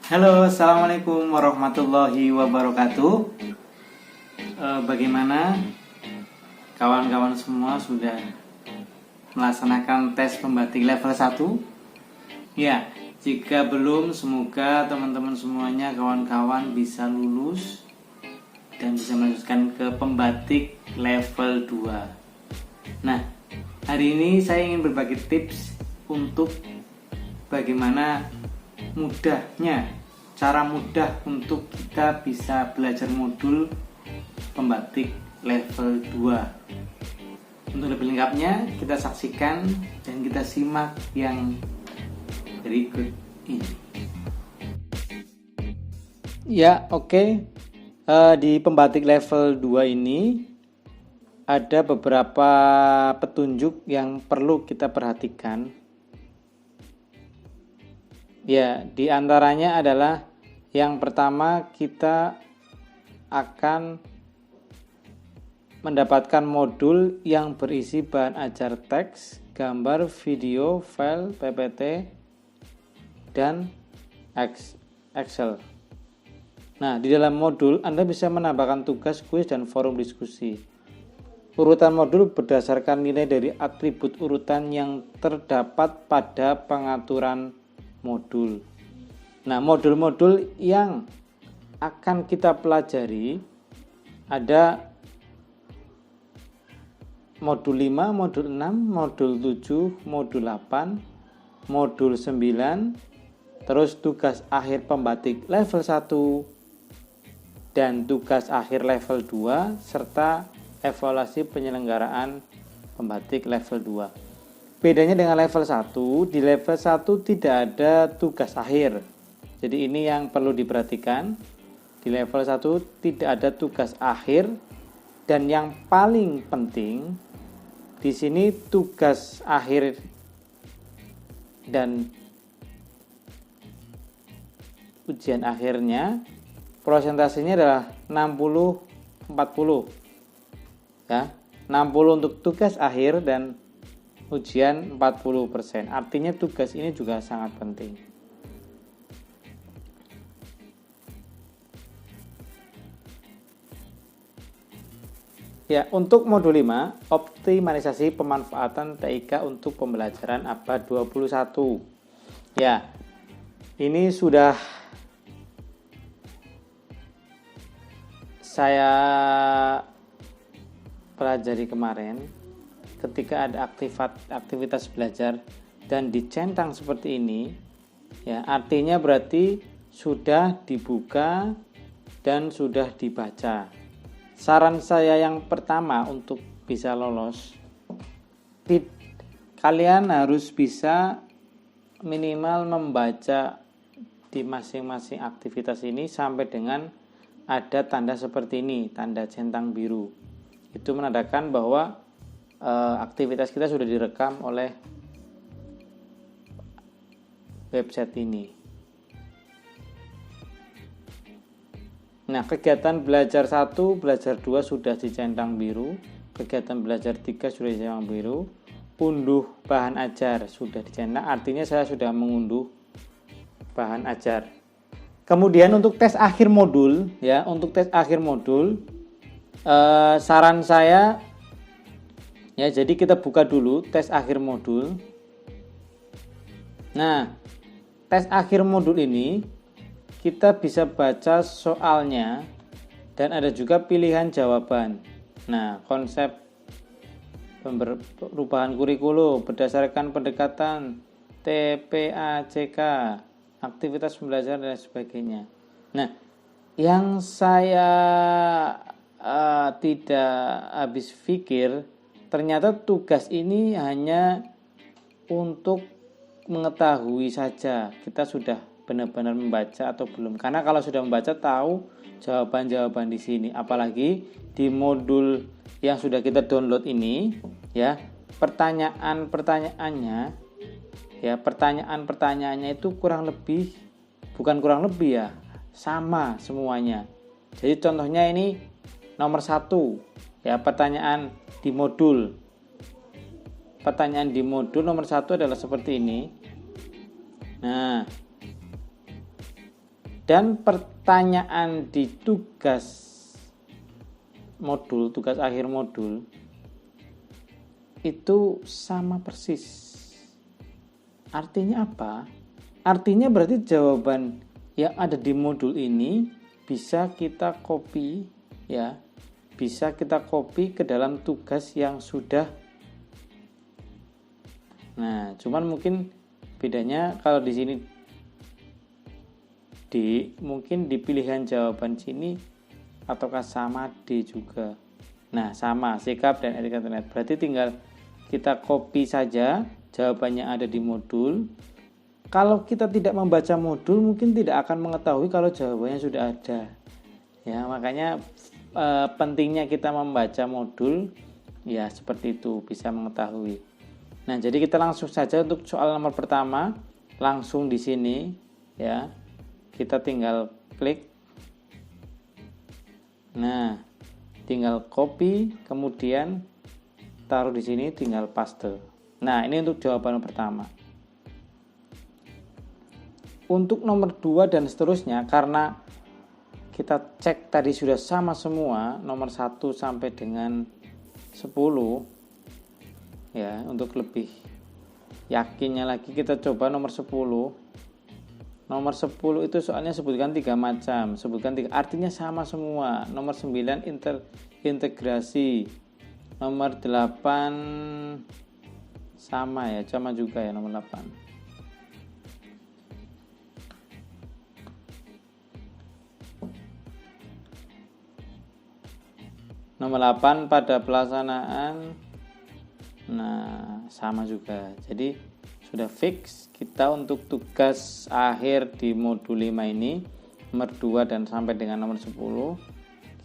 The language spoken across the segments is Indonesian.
Halo, assalamualaikum warahmatullahi wabarakatuh. Bagaimana kawan-kawan semua sudah melaksanakan tes pembatik level 1? Ya, jika belum, semoga teman-teman semuanya, kawan-kawan bisa lulus dan bisa melanjutkan ke pembatik level 2. Nah, hari ini saya ingin berbagi tips untuk bagaimana cara mudah untuk kita bisa belajar modul pembatik level 2. Untuk lebih lengkapnya kita saksikan dan kita simak yang berikut ini. Ya, oke. Di pembatik level 2 ini ada beberapa petunjuk yang perlu kita perhatikan. Ya, di antaranya adalah yang pertama, kita akan mendapatkan modul yang berisi bahan ajar teks, gambar, video, file, PPT, dan Excel. Nah, di dalam modul Anda bisa menambahkan tugas, kuis, dan forum diskusi. Urutan modul berdasarkan nilai dari atribut urutan yang terdapat pada pengaturan modul. Nah, modul-modul yang akan kita pelajari ada modul 5, modul 6, modul 7, modul 8, modul 9, terus tugas akhir pembatik level 1 dan tugas akhir level 2 serta evaluasi penyelenggaraan pembatik level 2. Bedanya dengan level 1, di level 1 tidak ada tugas akhir. Jadi ini yang perlu diperhatikan. Di level 1 tidak ada tugas akhir, dan yang paling penting di sini tugas akhir dan ujian akhirnya prosentasenya adalah 60-40. Ya, 60 untuk tugas akhir dan ujian 40%. Artinya tugas ini juga sangat penting. Ya, untuk modul 5, optimalisasi pemanfaatan TIK untuk pembelajaran abad 21. Ya, ini sudah saya pelajari kemarin. Ketika ada aktivitas belajar dan dicentang seperti ini, ya artinya berarti sudah dibuka dan sudah dibaca. Saran saya yang pertama untuk bisa lolos, kalian harus bisa minimal membaca di masing-masing aktivitas ini sampai dengan ada tanda seperti ini, tanda centang biru. Itu menandakan bahwa aktivitas kita sudah direkam oleh website ini. Nah, kegiatan belajar 1, belajar 2 sudah dicentang biru, kegiatan belajar 3 sudah dicentang biru, unduh bahan ajar sudah dicentang, artinya saya sudah mengunduh bahan ajar. Kemudian untuk tes akhir modul, ya, untuk tes akhir modul, saran saya, ya, jadi kita buka dulu tes akhir modul. Nah, tes akhir modul ini kita bisa baca soalnya dan ada juga pilihan jawaban. Nah, konsep perubahan kurikulum berdasarkan pendekatan TPACK, aktivitas pembelajaran dan sebagainya. Nah, yang saya tidak habis pikir, ternyata tugas ini hanya untuk mengetahui saja kita sudah benar-benar membaca atau belum. Karena kalau sudah membaca tahu jawaban-jawaban di sini. Apalagi di modul yang sudah kita download ini, ya, pertanyaan-pertanyaannya itu bukan kurang lebih ya, sama semuanya. Jadi contohnya ini nomor 1, ya, pertanyaan di modul nomor 1 adalah seperti ini. Nah, Dan pertanyaan di tugas akhir modul itu sama persis. Artinya apa? Artinya berarti jawaban yang ada di modul ini bisa kita copy ya. Bisa kita copy ke dalam tugas yang sudah. Nah, cuman mungkin bedanya kalau di sini D, mungkin di pilihan jawaban sini ataukah sama D juga. Nah, sama sikap dan etika internet. Berarti tinggal kita copy saja jawabannya ada di modul. Kalau kita tidak membaca modul mungkin tidak akan mengetahui kalau jawabannya sudah ada. Ya, makanya pentingnya kita membaca modul ya seperti itu, bisa mengetahui. Nah, jadi kita langsung saja untuk soal nomor pertama, langsung di sini ya. Kita tinggal klik. Nah, tinggal copy, kemudian taruh di sini, tinggal paste. Nah, ini untuk jawaban pertama. Untuk nomor 2 dan seterusnya, karena kita cek tadi sudah sama semua, nomor 1 sampai dengan 10, ya, untuk lebih yakinnya lagi kita coba nomor 10. Nomor 10 itu soalnya sebutkan 3 macam, sebutkan 3, artinya sama semua. Nomor 9 integrasi, nomor 8 sama ya, sama juga ya nomor 8. Nomor 8 pada pelaksanaan, nah sama juga. Jadi sudah fix kita untuk tugas akhir di modul 5 ini, nomor 2 dan sampai dengan nomor 10.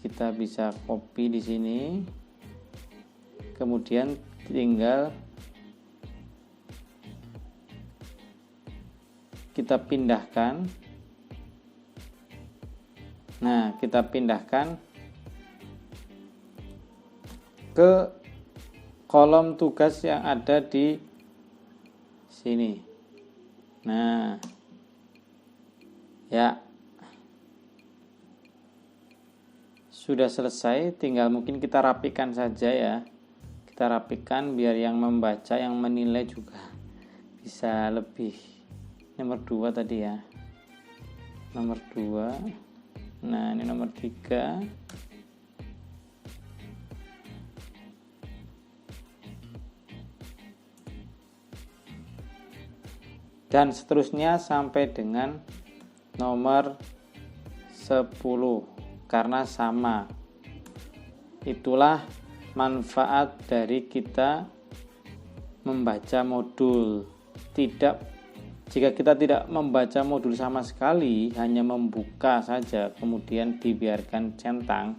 Kita bisa copy di sini. Kemudian tinggal kita pindahkan. Nah, kita pindahkan ke kolom tugas yang ada di sini. Nah, ya sudah selesai, tinggal mungkin kita rapikan saja ya. Kita rapikan biar yang membaca, yang menilai juga bisa lebih. Nomor 2 tadi ya, nomor 2. Nah, ini nomor 3. Dan seterusnya sampai dengan nomor 10 karena sama. Itulah manfaat dari kita membaca modul. Jika kita tidak membaca modul sama sekali, hanya membuka saja kemudian dibiarkan centang,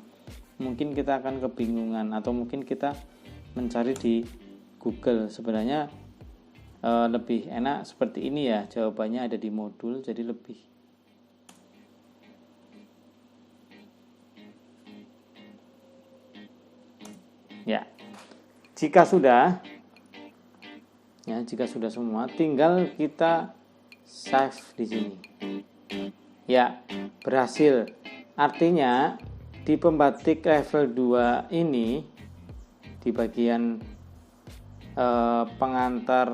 mungkin kita akan kebingungan, atau mungkin kita mencari di Google. Sebenarnya lebih enak seperti ini ya, jawabannya ada di modul, jadi lebih ya. Jika sudah semua, tinggal kita save di sini. Ya, berhasil. Artinya di pembatik level 2 ini, di bagian pengantar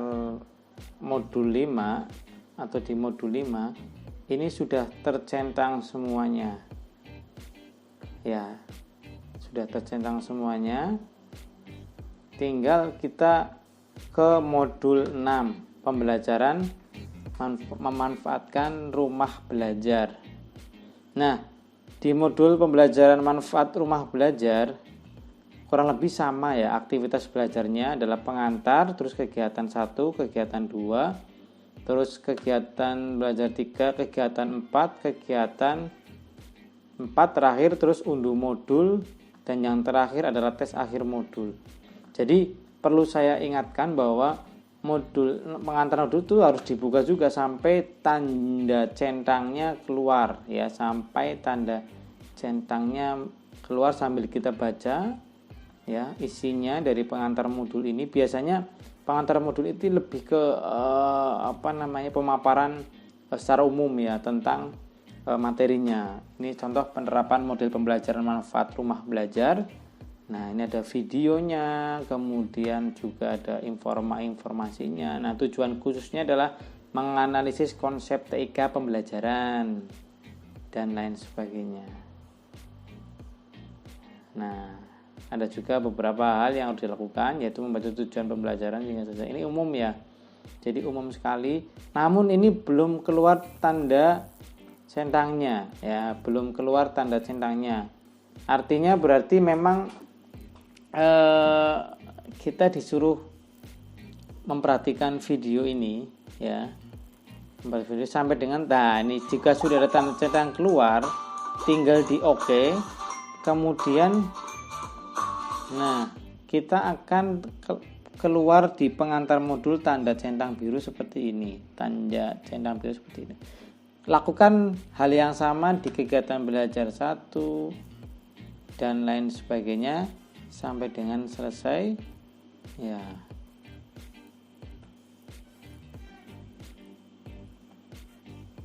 modul 5 atau di modul 5 ini sudah tercentang semuanya. Ya, sudah tercentang semuanya. Tinggal kita ke modul 6, pembelajaran memanfaatkan rumah belajar. Nah, di modul pembelajaran manfaat rumah belajar kurang lebih sama ya, aktivitas belajarnya adalah pengantar, terus kegiatan 1, kegiatan 2, terus kegiatan belajar 3, kegiatan 4, kegiatan 4 terakhir, terus unduh modul, dan yang terakhir adalah tes akhir modul. Jadi perlu saya ingatkan bahwa modul pengantar modul itu harus dibuka juga sampai tanda centangnya keluar ya, sampai tanda centangnya keluar sambil kita baca ya isinya dari pengantar modul ini. Biasanya pengantar modul itu lebih ke pemaparan secara umum ya tentang materinya. Ini contoh penerapan model pembelajaran manfaat rumah belajar. Nah, ini ada videonya, kemudian juga ada informasinya. Nah, tujuan khususnya adalah menganalisis konsep TIK pembelajaran dan lain sebagainya. Nah, ada juga beberapa hal yang harus dilakukan, yaitu membaca tujuan pembelajaran hingga selesai. Ini umum ya, jadi umum sekali. Namun ini belum keluar tanda centangnya, ya, belum keluar tanda centangnya. Artinya berarti memang kita disuruh memperhatikan video ini, ya, video sampai dengan. Nah, ini jika sudah ada tanda centang keluar, tinggal di OK. Kemudian, nah, kita akan keluar di pengantar modul tanda centang biru seperti ini. Tanda centang biru seperti ini. Lakukan hal yang sama di kegiatan belajar 1 dan lain sebagainya sampai dengan selesai, ya.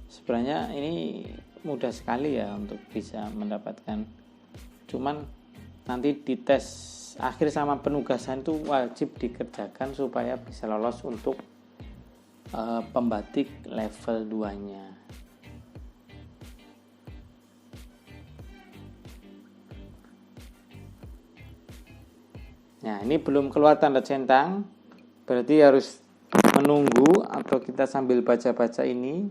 Sebenarnya ini mudah sekali ya untuk bisa mendapatkan, cuman nanti di tes akhir sama penugasan itu wajib dikerjakan supaya bisa lolos untuk pembatik level 2-nya. Nah, ini belum keluar tanda centang, berarti harus menunggu atau kita sambil baca-baca ini,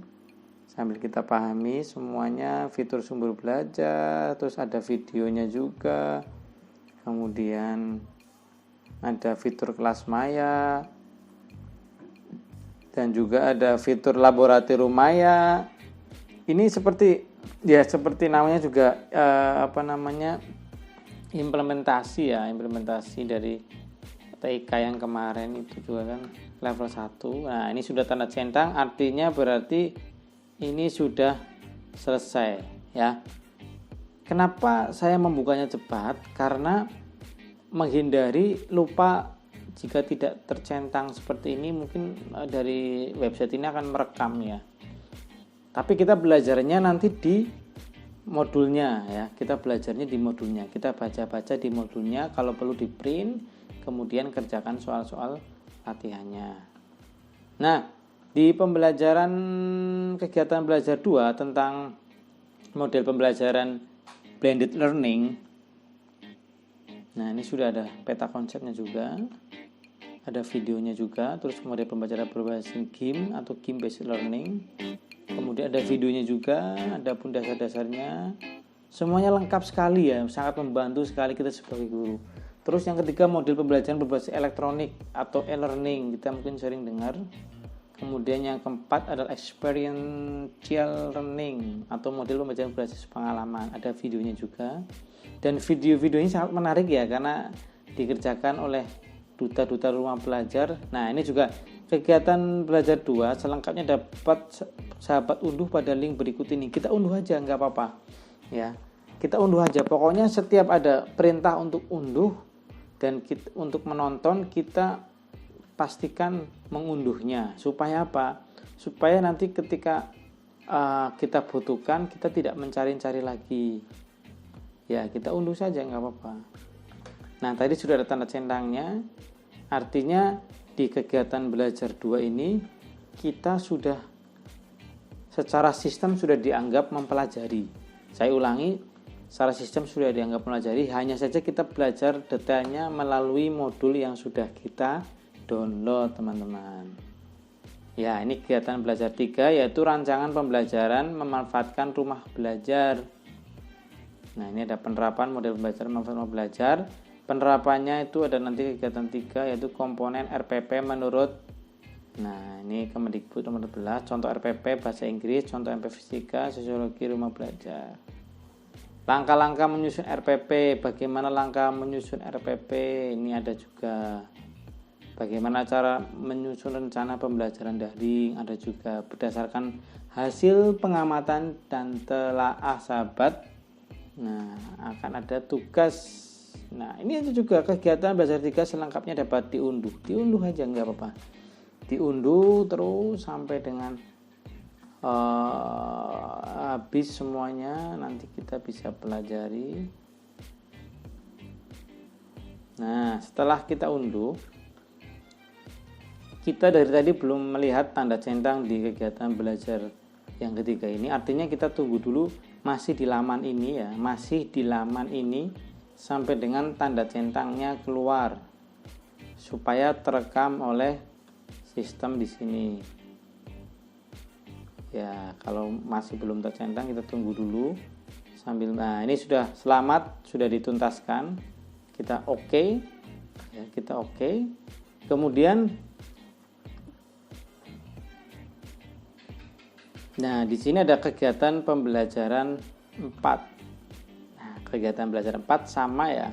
sambil kita pahami semuanya, fitur sumber belajar, terus ada videonya juga, kemudian ada fitur kelas maya, dan juga ada fitur laboratorium maya. Ini seperti namanya juga implementasi dari TIK yang kemarin itu juga kan level 1. Nah, ini sudah tanda centang, artinya berarti ini sudah selesai, ya. Kenapa saya membukanya cepat? Karena menghindari lupa. Jika tidak tercentang seperti ini, mungkin dari website ini akan merekam, ya. Tapi kita belajarnya nanti di modulnya, ya. Kita belajarnya di modulnya, kita baca-baca di modulnya, kalau perlu di print, kemudian kerjakan soal-soal latihannya. Nah, di pembelajaran kegiatan belajar 2 tentang model pembelajaran blended learning, nah ini sudah ada peta konsepnya juga, ada videonya juga, terus model pembelajaran berbasis game atau game based learning, kemudian ada videonya juga, ada pun dasar-dasarnya, semuanya lengkap sekali ya, sangat membantu sekali kita sebagai guru. Terus yang ketiga, model pembelajaran berbasis elektronik atau e-learning, kita mungkin sering dengar. Kemudian yang keempat adalah experiential learning atau model pembelajaran berbasis pengalaman, ada videonya juga. Dan video-video ini sangat menarik ya, karena dikerjakan oleh duta-duta rumah belajar. Nah, ini juga kegiatan belajar 2 selengkapnya dapat sahabat unduh pada link berikut ini. Kita unduh aja, nggak apa-apa ya, kita unduh aja. Pokoknya setiap ada perintah untuk unduh dan untuk menonton, kita pastikan mengunduhnya. Supaya apa? Supaya nanti ketika kita butuhkan, kita tidak mencari-cari lagi. Ya, kita unduh saja, nggak apa-apa. Nah, tadi sudah ada tanda centangnya. Artinya di kegiatan belajar 2 ini kita sudah secara sistem sudah dianggap mempelajari. Saya ulangi, secara sistem sudah dianggap mempelajari. Hanya saja kita belajar detailnya melalui modul yang sudah kita download, teman-teman. Ya, ini kegiatan belajar 3 yaitu rancangan pembelajaran memanfaatkan rumah belajar. Nah, ini ada penerapan model pembelajaran memanfaatkan rumah belajar. Penerapannya itu ada nanti kegiatan 3 yaitu komponen RPP menurut. Nah, ini Kemendikbud nomor 11, contoh RPP bahasa Inggris, contoh MP Fisika, sosiologi rumah belajar. Langkah-langkah menyusun RPP, bagaimana langkah menyusun RPP, ini ada juga. Bagaimana cara menyusun rencana pembelajaran daring, ada juga. Berdasarkan hasil pengamatan dan telaah sahabat, nah akan ada tugas. Nah, ini juga kegiatan belajar 3 selengkapnya dapat diunduh aja, nggak apa-apa, diunduh terus sampai dengan habis semuanya, nanti kita bisa pelajari. Nah, setelah kita unduh, kita dari tadi belum melihat tanda centang di kegiatan belajar yang ketiga ini. Artinya kita tunggu dulu, masih di laman ini ya, masih di laman ini sampai dengan tanda centangnya keluar supaya terekam oleh sistem di sini. Ya, kalau masih belum tercentang kita tunggu dulu sambil. Nah, ini sudah selamat, sudah dituntaskan. Kita oke. Ya, kita oke. Kemudian nah, di sini ada kegiatan pembelajaran 4. Nah, kegiatan belajar 4 sama ya.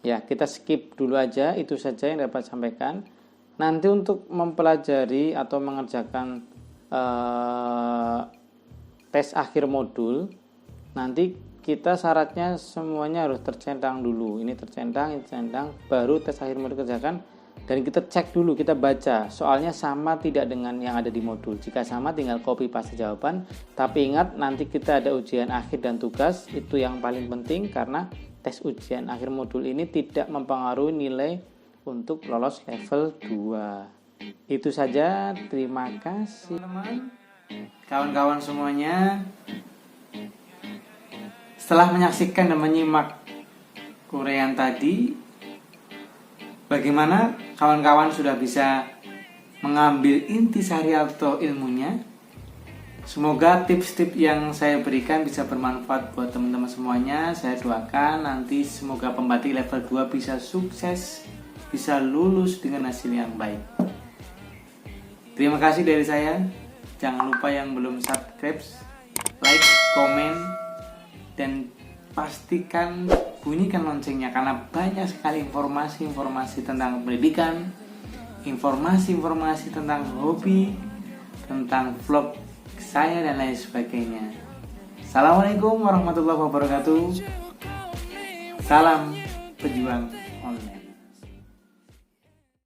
Ya, kita skip dulu aja, itu saja yang dapat sampaikan. Nanti untuk mempelajari atau mengerjakan tes akhir modul, nanti kita syaratnya semuanya harus tercentang dulu. Ini tercentang, baru tes akhir modul kerjakan. Dan kita cek dulu, kita baca soalnya sama tidak dengan yang ada di modul. Jika sama tinggal copy paste jawaban. Tapi ingat, nanti kita ada ujian akhir dan tugas. Itu yang paling penting karena tes ujian akhir modul ini tidak mempengaruhi nilai untuk lolos level 2. Itu saja, terima kasih teman-teman, kawan-kawan semuanya. Setelah menyaksikan dan menyimak uraian tadi, bagaimana kawan-kawan sudah bisa mengambil intisari atau ilmunya? Semoga tips-tips yang saya berikan bisa bermanfaat buat teman-teman semuanya. Saya doakan nanti semoga pembatik level 2 bisa sukses, bisa lulus dengan hasil yang baik. Terima kasih dari saya. Jangan lupa yang belum subscribe, like, komen, dan pastikan bunyikan loncengnya karena banyak sekali informasi-informasi tentang pendidikan, informasi-informasi tentang hobi, tentang vlog saya dan lain sebagainya. Assalamualaikum warahmatullahi wabarakatuh. Salam pejuang.